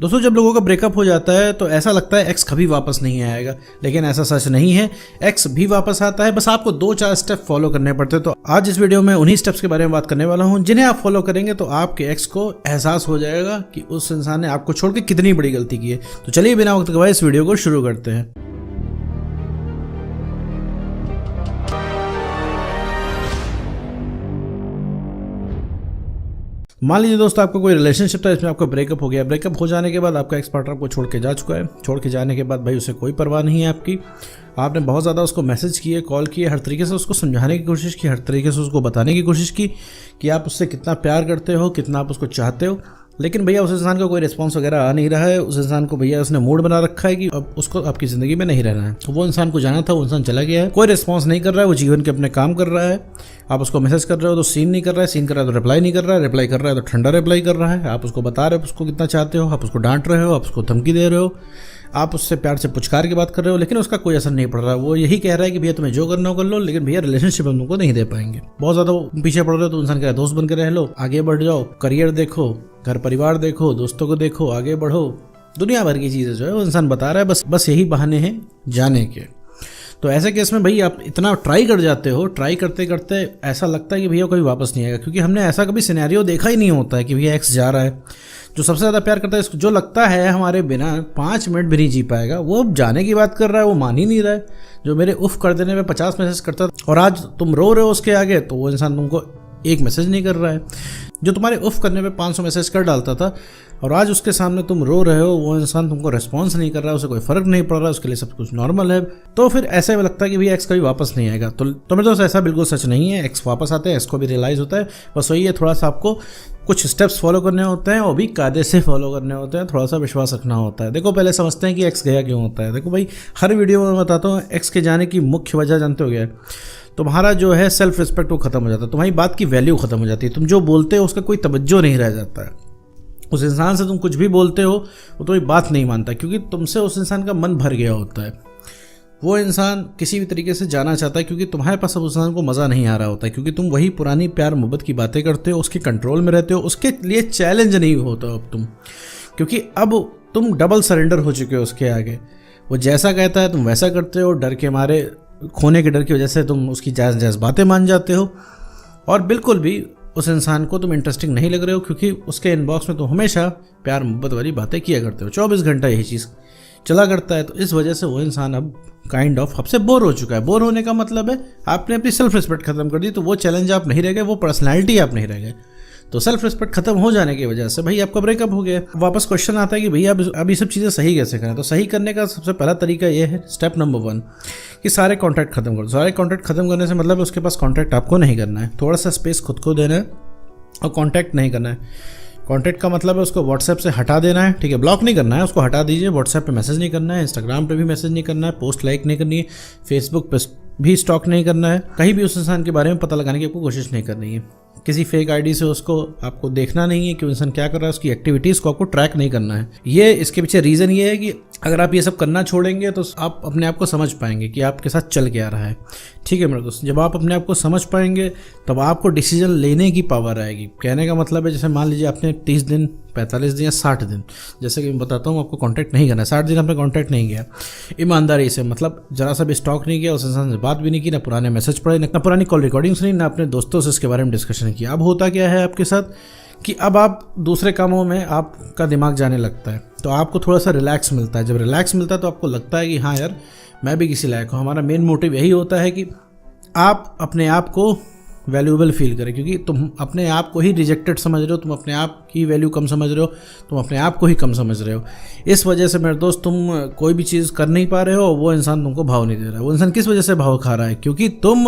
दोस्तों जब लोगों का ब्रेकअप हो जाता है तो ऐसा लगता है एक्स कभी वापस नहीं आएगा, लेकिन ऐसा सच नहीं है। एक्स भी वापस आता है, बस आपको 2-4 स्टेप फॉलो करने पड़ते हैं। तो आज इस वीडियो में उन्हीं स्टेप्स के बारे में बात करने वाला हूं जिन्हें आप फॉलो करेंगे तो आपके एक्स को एहसास हो जाएगा कि उस इंसान ने आपको छोड़ के कितनी बड़ी गलती की है। तो चलिए बिना वक्त गवाए इस वीडियो को शुरू करते हैं। मान लीजिए दोस्तों आपका कोई रिलेशनशिप था, इसमें आपका ब्रेकअप हो गया। ब्रेकअप हो जाने के बाद आपका एक्स पार्टनर आपको छोड़ के जा चुका है। छोड़ के जाने के बाद भाई उसे कोई परवाह नहीं है आपकी। आपने बहुत ज़्यादा उसको मैसेज किए, कॉल किए, हर तरीके से उसको समझाने की कोशिश की, हर तरीके से उसको बताने की कोशिश की कि आप उससे कितना प्यार करते हो, कितना आप उसको चाहते हो। लेकिन भैया उस इंसान का कोई रिस्पांस वगैरह आ नहीं रहा है। उस इंसान को भैया उसने मूड बना रखा है कि अब उसको आपकी ज़िंदगी में नहीं रहना है। वो इंसान को जाना था, वो इंसान चला गया है, कोई रिस्पांस नहीं कर रहा है, वो जीवन के अपने काम कर रहा है। आप उसको मैसेज कर रहे हो तो सीन नहीं कर रहा है, सीन कर रहा है तो रिप्लाई नहीं कर रहा है, रिप्लाई कर रहा है तो ठंडा रिप्लाई कर रहा है। आप उसको बता रहे हो उसको कितना चाहते हो, आप उसको डांट रहे हो, आप उसको धमकी दे रहे हो, आप उससे प्यार से पुचकार की बात कर रहे हो, लेकिन उसका कोई असर नहीं पड़ रहा है। वो यही कह रहा है कि भैया तुम्हें जो करना हो कर लो, लेकिन भैया रिलेशनशिप हम तुमको नहीं दे पाएंगे। बहुत ज़्यादा पीछे पड़ रहे हो तो इंसान का दोस्त बन के रह लो, आगे बढ़ जाओ, करियर देखो, घर परिवार देखो, दोस्तों को देखो, आगे बढ़ो। दुनिया भर की चीज़ें जो है वो इंसान बता रहा है, बस यही बहाने हैं जाने के। तो ऐसे केस में भाई आप इतना ट्राई कर जाते हो, ट्राई करते करते ऐसा लगता है कि भैया कोई वापस नहीं आएगा, क्योंकि हमने ऐसा कभी सिनेरियो देखा ही नहीं होता है कि भैया एक्स जा रहा है। जो सबसे ज़्यादा प्यार करता है, जो लगता है हमारे बिना 5 मिनट भी नहीं जी पाएगा, वो जाने की बात कर रहा है, वो मान ही नहीं रहा है। जो मेरे उफ कर देने में 50 मैसेज करता और आज तुम रो रहे हो उसके आगे, तो वो इंसान तुमको एक मैसेज नहीं कर रहा है। जो तुम्हारे उफ करने पे 500 मैसेज कर डालता था और आज उसके सामने तुम रो रहे हो, वो इंसान तुमको रिस्पॉन्स नहीं कर रहा है, उसे कोई फर्क नहीं पड़ रहा है, उसके लिए सब कुछ नॉर्मल है। तो फिर ऐसे में लगता है कि भैया एक्स कभी वापस नहीं आएगा। तो मेरे दोस्त ऐसा बिल्कुल सच नहीं है। एक्स वापस आते हैं, एक्स को भी रियलाइज़ होता है। बस वही है, थोड़ा सा आपको कुछ स्टेप्स फॉलो करने होते हैं, वो भी कायदे से फॉलो करने होते हैं, थोड़ा सा विश्वास रखना होता है। देखो पहले समझते हैं कि एक्स गया क्यों होता है। देखो भाई हर वीडियो में बताता हूँ, एक्स के जाने की मुख्य वजह जानते हो क्या है? तुम्हारा जो है सेल्फ रिस्पेक्ट वो खत्म हो जाता है, तुम्हारी बात की वैल्यू खत्म हो जाती है। तुम जो बोलते हो उसका कोई तवज्जो नहीं रह जाता है। उस इंसान से तुम कुछ भी बोलते हो वो तुम्हारी बात नहीं मानता, क्योंकि तुमसे उस इंसान का मन भर गया होता है। वो इंसान किसी भी तरीके से जाना चाहता है, क्योंकि तुम्हारे पास अब उस इंसान को मज़ा नहीं आ रहा होता है, क्योंकि तुम वही पुरानी प्यार मोहब्बत की बातें करते हो, उसके कंट्रोल में रहते हो, उसके लिए चैलेंज नहीं होता अब तुम, क्योंकि अब तुम डबल सरेंडर हो चुके हो उसके आगे। वो जैसा कहता है तुम वैसा करते हो, डर के मारे, खोने के डर की वजह से तुम उसकी जायज़ जायज़ बातें मान जाते हो, और बिल्कुल भी उस इंसान को तुम इंटरेस्टिंग नहीं लग रहे हो, क्योंकि उसके इनबॉक्स में तुम हमेशा प्यार मोहब्बत वाली बातें किया करते हो। 24 घंटा यही चीज़ चला करता है। तो इस वजह से वो इंसान अब काइंड ऑफ आपसे बोर हो चुका है। बोर होने का मतलब है आपने अपनी सेल्फ रिस्पेक्ट खत्म कर दी, तो वो चैलेंज आप नहीं रह गए, वो पर्सनैलिटी आप नहीं रह गए। तो सेल्फ रिस्पेक्ट खत्म हो जाने की वजह से भाई आपका ब्रेकअप हो गया। वापस क्वेश्चन आता है कि भैया अब ये सब चीज़ें सही कैसे करें? तो सही करने का सबसे पहला तरीका ये है, स्टेप नंबर 1, कि सारे कॉन्टैक्ट खत्म कर दो। सारे कॉन्टैक्ट खत्म करने से मतलब उसके पास कॉन्टैक्ट आपको नहीं करना है। थोड़ा सा स्पेस खुद को देना है और कॉन्टैक्ट नहीं करना है। कॉन्टैक्ट का मतलब है उसको व्हाट्सएप से हटा देना है, ठीक है? ब्लॉक नहीं करना है, उसको हटा दीजिए। व्हाट्सएप पे मैसेज नहीं करना है, इंस्टाग्राम पे भी मैसेज नहीं करना है, पोस्ट लाइक नहीं करनी है, फेसबुक पे भी स्टॉक नहीं करना है, कहीं भी उस इंसान के बारे में पता लगाने की आपको कोशिश नहीं करनी है। किसी फेक आईडी से उसको आपको देखना नहीं है कि वो इंसान क्या कर रहा है, उसकी एक्टिविटीज़ को आपको ट्रैक नहीं करना है। ये इसके पीछे रीज़न ये है कि अगर आप ये सब करना छोड़ेंगे तो आप अपने आप को समझ पाएंगे कि आपके साथ चल के आ रहा है, ठीक है मेरे दोस्त? जब आप अपने आप को समझ पाएंगे तब आपको डिसीजन लेने की पावर आएगी। कहने का मतलब है, जैसे मान लीजिए आपने 30 दिन, 45 दिन या 60 दिन, जैसे कि मैं बताता हूँ, आपको कांटेक्ट नहीं करना है। 60 दिन आपने कांटेक्ट नहीं किया ईमानदारी से, मतलब जरा सा भी स्टॉक नहीं किया, उस इंसान से बात भी नहीं की, ना पुराने मैसेज पढ़े, ना पुरानी कॉल रिकॉर्डिंग्स नहीं, ना अपने दोस्तों से इसके बारे में डिस्कशन किया। अब होता क्या है आपके साथ कि अब आप दूसरे कामों में आपका दिमाग जाने लगता है, तो आपको थोड़ा सा रिलैक्स मिलता है। जब रिलैक्स मिलता है तो आपको लगता है कि हाँ यार मैं भी किसी लायक हूँ। हमारा मेन मोटिव यही होता है कि आप अपने आप को वैल्यूएबल फील करें, क्योंकि तुम अपने आप को ही रिजेक्टेड समझ रहे हो, तुम अपने आप की वैल्यू कम समझ रहे हो, तुम अपने आप को ही कम समझ रहे हो। इस वजह से मेरे दोस्त तुम कोई भी चीज़ कर नहीं पा रहे हो, वो इंसान तुमको भाव नहीं दे रहा है। वो इंसान किस वजह से भाव खा रहा है? क्योंकि तुम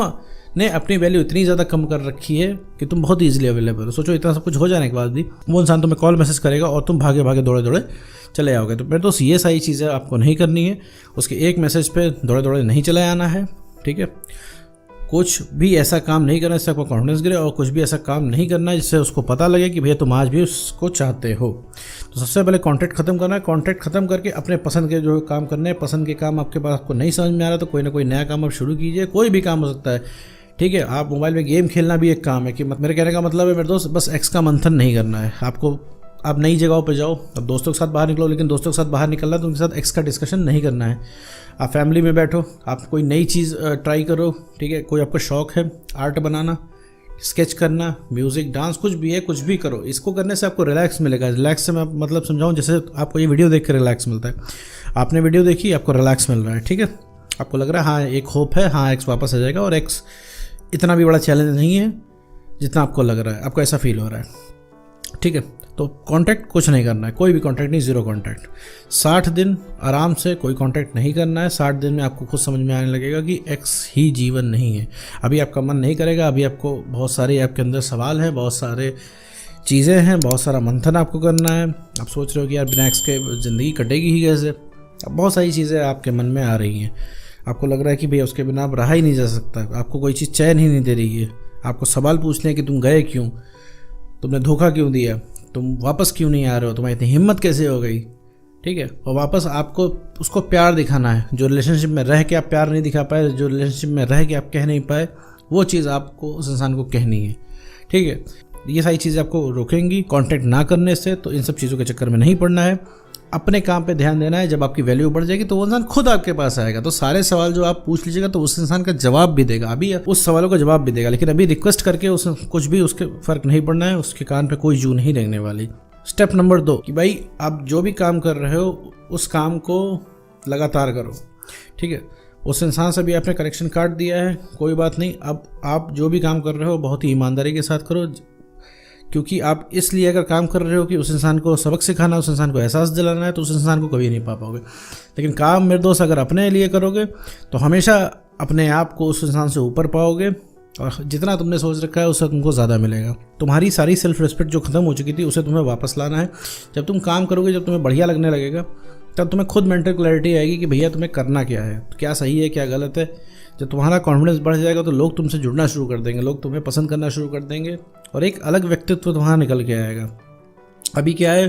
ने अपनी वैल्यू इतनी ज़्यादा कम कर रखी है कि तुम बहुत ईजिली अवेलेबल हो। सोचो इतना सब कुछ हो जाने के बाद भी वो इंसान तुम्हें कॉल मैसेज करेगा और तुम भागे भागे दौड़े दौड़े चले आओगे। तो मेरे दोस्त ये सारी चीज़ें आपको नहीं करनी है। उसके एक मैसेज पे दौड़े दौड़े नहीं चले आना है, ठीक है? कुछ भी ऐसा काम नहीं करना जिससे आपको कॉन्फिडेंस गिरे, और कुछ भी ऐसा काम नहीं करना है जिससे उसको पता लगे कि भैया तुम आज भी उसको चाहते हो। तो सबसे पहले कॉन्टैक्ट खत्म करना है। कॉन्टैक्ट खत्म करके अपने पसंद के जो काम करने हैं, पसंद के काम आपके पास आपको नहीं समझ में आ रहा तो कोई ना कोई नया काम आप शुरू कीजिए। कोई भी काम हो सकता है, ठीक है? आप मोबाइल में गेम खेलना भी एक काम है। कि मेरे कहने का मतलब है मेरे दोस्त, बस एक्स का मंथन नहीं करना है। आपको आप नई जगहों पे जाओ, अब दोस्तों के साथ बाहर निकलो, लेकिन दोस्तों के साथ बाहर निकलना है तो उनके साथ एक्स का डिस्कशन नहीं करना है। आप फैमिली में बैठो, आप कोई नई चीज़ ट्राई करो, ठीक है। कोई आपका शौक़ है आर्ट बनाना, स्केच करना, म्यूज़िक, डांस, कुछ भी है, कुछ भी करो। इसको करने से आपको रिलैक्स मिलेगा। रिलैक्स से मैं मतलब समझाऊँ, जैसे आपको ये वीडियो देख कर रिलैक्स मिलता है, आपने वीडियो देखी, आपको रिलैक्स मिल रहा है, ठीक है। आपको लग रहा है हाँ एक होप है, हाँ एक्स वापस आ जाएगा, और एक्स इतना भी बड़ा चैलेंज नहीं है जितना आपको लग रहा है, आपको ऐसा फील हो रहा है, ठीक है। तो कांटेक्ट कुछ नहीं करना है, कोई भी कांटेक्ट नहीं, ज़ीरो कांटेक्ट। 60 दिन आराम से कोई कांटेक्ट नहीं करना है। 60 दिन में आपको खुद समझ में आने लगेगा कि एक्स ही जीवन नहीं है। अभी आपका मन नहीं करेगा, अभी आपको बहुत सारे आपके अंदर सवाल हैं, बहुत सारे चीज़ें हैं, बहुत सारा मंथन आपको करना है। आप सोच रहे हो कि यार बिना एक्स के ज़िंदगी कटेगी ही कैसे। अब बहुत सारी चीज़ें आपके मन में आ रही हैं, आपको लग रहा है कि भैया उसके बिना आप रहा ही नहीं जा सकता, आपको कोई चीज़ चैन ही नहीं दे रही है। आपको सवाल पूछने हैं कि तुम गए क्यों, तुमने धोखा क्यों दिया, तुम वापस क्यों नहीं आ रहे हो, तुम्हारी इतनी हिम्मत कैसे हो गई, ठीक है। और वापस आपको उसको प्यार दिखाना है। जो रिलेशनशिप में रह के आप प्यार नहीं दिखा पाए, जो रिलेशनशिप में रह के आप कह नहीं पाए, वो चीज़ आपको उस इंसान को कहनी है, ठीक है। ये सारी चीज़ें आपको रोकेंगी कांटेक्ट ना करने से। तो इन सब चीज़ों के चक्कर में नहीं पड़ना है, अपने काम पे ध्यान देना है। जब आपकी वैल्यू बढ़ जाएगी तो वो इंसान खुद आपके पास आएगा। तो सारे सवाल जो आप पूछ लीजिएगा तो उस इंसान का जवाब भी देगा, अभी उस सवालों का जवाब भी देगा, लेकिन अभी रिक्वेस्ट करके उस कुछ भी उसके फ़र्क नहीं पड़ना है, उसके कान पे कोई जू नहीं रेंगने वाली। स्टेप नंबर 2 कि भाई आप जो भी काम कर रहे हो उस काम को लगातार करो, ठीक है। उस इंसान से भी आपने कनेक्शन काट दिया है, कोई बात नहीं। अब आप जो भी काम कर रहे हो बहुत ही ईमानदारी के साथ करो, क्योंकि आप इसलिए अगर काम कर रहे हो कि उस इंसान को सबक सिखाना, उस इंसान को एहसास दिलाना है, तो उस इंसान को कभी नहीं पा पाओगे। लेकिन काम मेरे दोस्त अगर अपने लिए करोगे तो हमेशा अपने आप को उस इंसान से ऊपर पाओगे, और जितना तुमने सोच रखा है उससे तुमको ज़्यादा मिलेगा। तुम्हारी सारी सेल्फ रिस्पेक्ट जो ख़त्म हो चुकी थी उसे तुम्हें वापस लाना है। जब तुम काम करोगे, जब तुम्हें बढ़िया लगने लगेगा, तब तुम्हें खुद मेंटल क्लैरिटी आएगी कि भैया तुम्हें करना क्या है, क्या सही है क्या गलत है। जब तुम्हारा कॉन्फिडेंस बढ़ जाएगा तो लोग तुमसे जुड़ना शुरू कर देंगे, लोग तुम्हें पसंद करना शुरू कर देंगे, और एक अलग व्यक्तित्व तुम्हारा निकल के आएगा। अभी क्या है,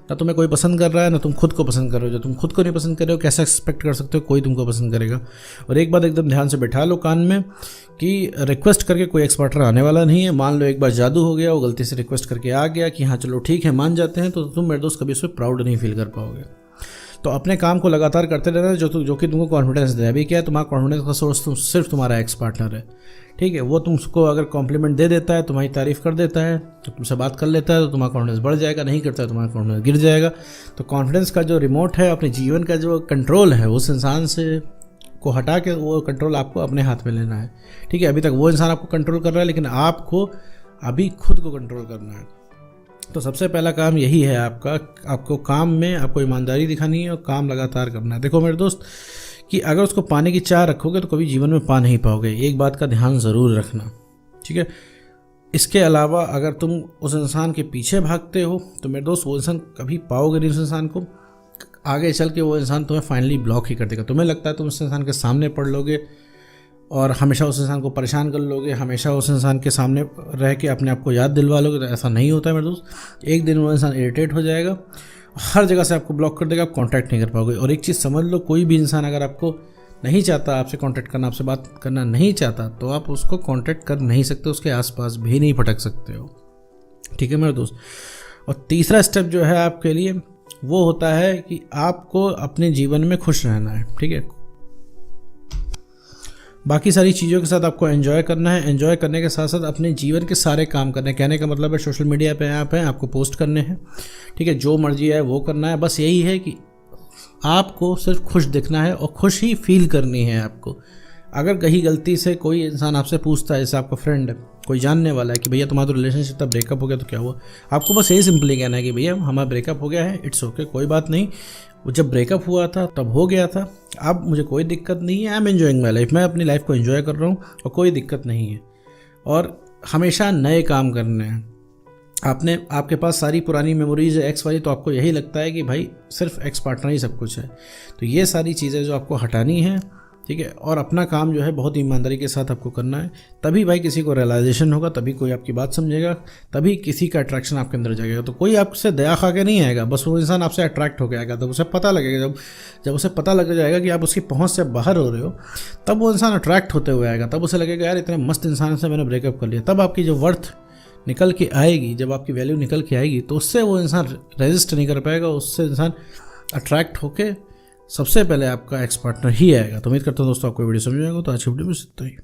ना तुम्हें कोई पसंद कर रहा है, ना तुम खुद को पसंद कर रहे हो। जो तुम खुद को नहीं पसंद कर रहे हो, कैसे एक्सपेक्ट कर सकते हो कोई तुमको पसंद करेगा। और एक बात एकदम ध्यान से बैठा लो कान में कि रिक्वेस्ट करके कोई एक्स पार्टनर आने वाला नहीं है। मान लो एक बार जादू हो गया, वो गलती से रिक्वेस्ट करके आ गया कि हाँ चलो ठीक है मान जाते हैं, तो तुम मेरे दोस्त कभी उस पर प्राउड नहीं फील कर पाओगे। तो अपने काम को लगातार करते रहना जो कि तुमको कॉन्फिडेंस दे। अभी क्या है, तुम्हारा कॉन्फिडेंस का सोर्स सिर्फ तुम्हारा एक्स पार्टनर है, ठीक है। वो तुमको अगर कॉम्प्लीमेंट दे देता है, तुम्हारी तारीफ कर देता है, तो तुमसे बात कर लेता है, तो तुम्हारा कॉन्फिडेंस बढ़ जाएगा। नहीं करता है तुम्हारा कॉन्फिडेंस गिर जाएगा। तो कॉन्फिडेंस का जो रिमोट है, अपने जीवन का जो कंट्रोल है, उस इंसान से को हटा के वो कंट्रोल आपको अपने हाथ में लेना है, ठीक है। अभी तक वो इंसान आपको कंट्रोल कर रहा है, लेकिन आपको अभी खुद को कंट्रोल करना है। तो सबसे पहला काम यही है आपका, आपको काम में आपको ईमानदारी दिखानी है और काम लगातार करना है। देखो मेरे दोस्त कि अगर उसको पाने की चाह रखोगे तो कभी जीवन में पा नहीं पाओगे। एक बात का ध्यान ज़रूर रखना, ठीक है। इसके अलावा अगर तुम उस इंसान के पीछे भागते हो तो मेरे दोस्त वो इंसान कभी पाओगे नहीं। उस इंसान को आगे चल के वो इंसान तुम्हें फाइनली ब्लॉक ही कर देगा। तुम्हें लगता है तुम उस इंसान के सामने पड़ लोगे और हमेशा उस इंसान को परेशान कर लोगे, हमेशा उस इंसान के सामने रह के अपने आप को याद दिलवा लोगे, तो ऐसा नहीं होता है मेरे दोस्त। एक दिन वो इंसान इरिटेट हो जाएगा, हर जगह से आपको ब्लॉक कर देगा, आप कांटेक्ट नहीं कर पाओगे। और एक चीज़ समझ लो, कोई भी इंसान अगर आपको नहीं चाहता, आपसे कांटेक्ट करना, आपसे बात करना नहीं चाहता, तो आप उसको कांटेक्ट कर नहीं सकते, उसके आसपास भी नहीं भटक सकते हो, ठीक है मेरे दोस्त। और तीसरा स्टेप जो है आपके लिए वो होता है कि आपको अपने जीवन में खुश रहना है, ठीक है। बाकी सारी चीज़ों के साथ आपको एंजॉय करना है। एंजॉय करने के साथ साथ अपने जीवन के सारे काम करने हैं। कहने का मतलब है सोशल मीडिया पे आप हैं, आपको पोस्ट करने हैं, ठीक है, जो मर्जी है वो करना है। बस यही है कि आपको सिर्फ खुश दिखना है और खुश ही फील करनी है आपको। अगर कहीं गलती से कोई इंसान आपसे पूछता है, जैसे आपका फ्रेंड है, कोई जानने वाला है कि भैया तुम्हारा तो रिलेशनशिप था, ब्रेकअप हो गया तो क्या हुआ, आपको बस यही सिंपली कहना है कि भैया हमारा ब्रेकअप हो गया है, इट्स ओके, कोई बात नहीं, वो जब ब्रेकअप हुआ था तब हो गया था, अब मुझे कोई दिक्कत नहीं है, I am enjoying my life, मैं अपनी लाइफ को एंजॉय कर रहा हूँ और कोई दिक्कत नहीं है। और हमेशा नए काम करने हैं। आपके पास सारी पुरानी मेमोरीज है एक्स वाली, तो आपको यही लगता है कि भाई सिर्फ एक्स पार्टनर ही सब कुछ है। तो ये सारी चीज़ें जो आपको हटानी है, ठीक है, और अपना काम जो है बहुत ईमानदारी के साथ आपको करना है। तभी भाई किसी को रियलाइजेशन होगा, तभी कोई आपकी बात समझेगा, तभी किसी का अट्रैक्शन आपके अंदर जाएगा। तो कोई आपसे दया खा के नहीं आएगा, बस वो इंसान आपसे अट्रैक्ट हो आएगा। तब उसे पता लगेगा, जब उसे पता लग जाएगा कि आप उसकी पहुंच से बाहर हो रहे हो, तब वो इंसान अट्रैक्ट होते हुए आएगा। तब उसे लगेगा यार इतने मस्त इंसान से मैंने ब्रेकअप कर लिया। तब आपकी जो वर्थ निकल के आएगी, जब आपकी वैल्यू निकल के आएगी तो उससे वो इंसान रेजिस्ट नहीं कर पाएगा, उससे इंसान अट्रैक्ट होके सबसे पहले आपका एक्स पार्टनर ही आएगा। तो उम्मीद करता हूँ दोस्तों आपको वीडियो समझ आएगा। तो आज की वीडियो में इतना ही।